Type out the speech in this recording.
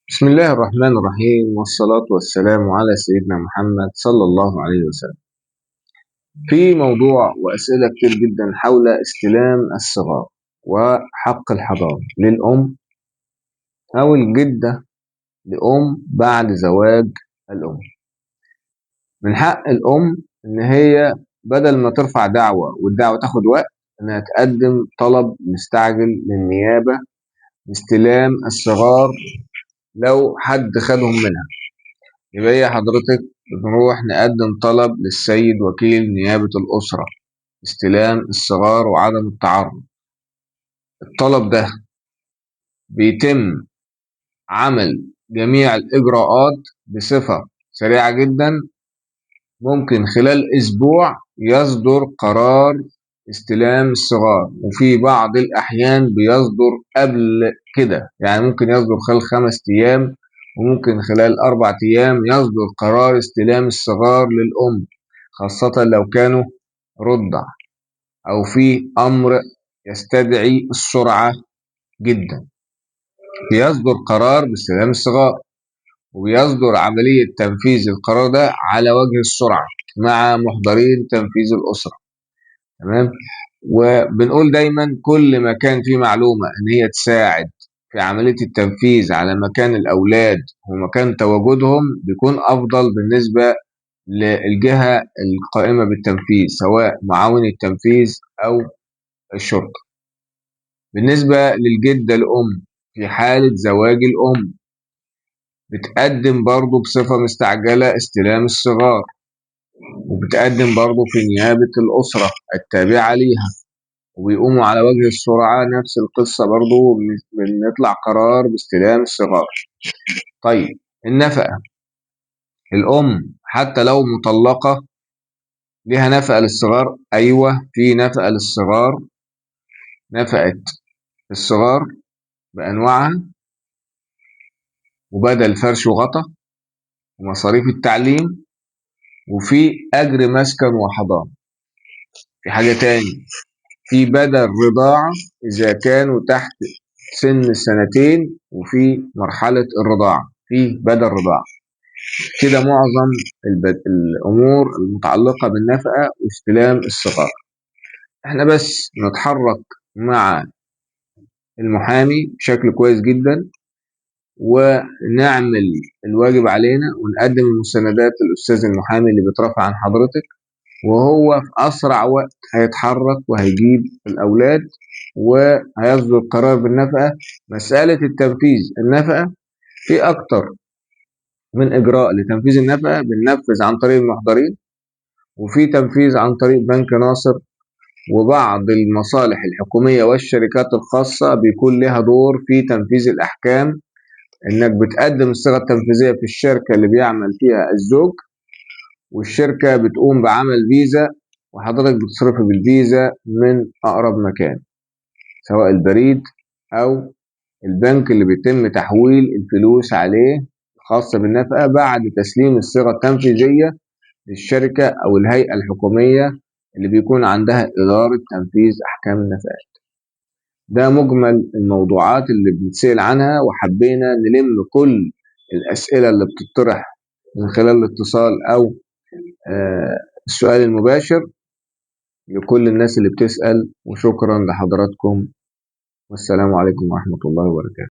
بسم الله الرحمن الرحيم، والصلاة والسلام على سيدنا محمد صلى الله عليه وسلم. في موضوع وأسئلة كتير جدا حول استلام الصغار وحق الحضانة للأم أو الجدة لأم بعد زواج الأم. من حق الأم إن هي بدل ما ترفع دعوة والدعوة تاخد وقت، إنها تقدم طلب مستعجل للنيابة باستلام الصغار لو حد خدهم منها. يبقى هي حضرتك بنروح نقدم طلب للسيد وكيل نيابة الأسرة استلام الصغار وعدم التعرض. الطلب ده بيتم عمل جميع الإجراءات بصفة سريعة جدا، ممكن خلال أسبوع يصدر قرار استلام الصغار، وفي بعض الأحيان بيصدر قبل كده، يعني ممكن يصدر خلال 5 أيام، وممكن خلال 4 أيام يصدر قرار استلام الصغار للأم، خاصة لو كانوا رضع أو في أمر يستدعي السرعة جدا. بيصدر قرار باستلام الصغار، وبيصدر عملية تنفيذ القرار ده على وجه السرعة مع محضرين تنفيذ الأسرة. تمام. وبنقول دايما كل ما كان في معلومة ان هي تساعد في عملية التنفيذ على مكان الأولاد ومكان تواجدهم بيكون أفضل بالنسبة للجهة القائمة بالتنفيذ، سواء معاون التنفيذ أو الشرطة. بالنسبة للجدة الأم في حالة زواج الأم، بتقدم برضو بصفة مستعجلة استلام الصغار، وبتقدم برضو في نيابة الأسرة التابعة ليها، وبيقوموا على وجه السرعة نفس القصة برضو، بنطلع قرار باستلام الصغار. طيب، النفقة، الأم حتى لو مطلقة لها نفقة للصغار. أيوة، في نفقة للصغار، نفقة الصغار بأنواعها، وبدل فرش وغطا، ومصاريف التعليم، وفي أجر مسكن وحضانة. في حاجة تاني، في بدل رضاعة إذا كانوا تحت سن 2 وفي مرحلة الرضاعة، في بدل رضاعة. كده معظم الأمور المتعلقة بالنفقة واستلام الصغار. احنا بس نتحرك مع المحامي بشكل كويس جدا، ونعمل الواجب علينا، ونقدم المستندات للأستاذ المحامي اللي بيترافع عن حضرتك، وهو في أسرع وقت هيتحرك وهيجيب الأولاد وهيصدر قرار بالنفقة. مسألة التنفيذ النفقة في أكتر من إجراء لتنفيذ النفقة، بننفذ عن طريق المحضرين، وفي تنفيذ عن طريق بنك ناصر، وبعض المصالح الحكومية والشركات الخاصة بيكون لها دور في تنفيذ الأحكام. إنك بتقدم الصيغة التنفيذية في الشركة اللي بيعمل فيها الزوج، والشركة بتقوم بعمل فيزا، وحضرتك بتصرف بالفيزا من أقرب مكان، سواء البريد أو البنك اللي بيتم تحويل الفلوس عليه خاصة بالنفقة بعد تسليم الصيغة التنفيذية للشركة أو الهيئة الحكومية اللي بيكون عندها إدارة تنفيذ أحكام النفقات. ده مجمل الموضوعات اللي بنتسأل عنها، وحبينا نلم كل الأسئلة اللي بتطرح من خلال الاتصال أو السؤال المباشر لكل الناس اللي بتسأل. وشكرا لحضراتكم، والسلام عليكم ورحمة الله وبركاته.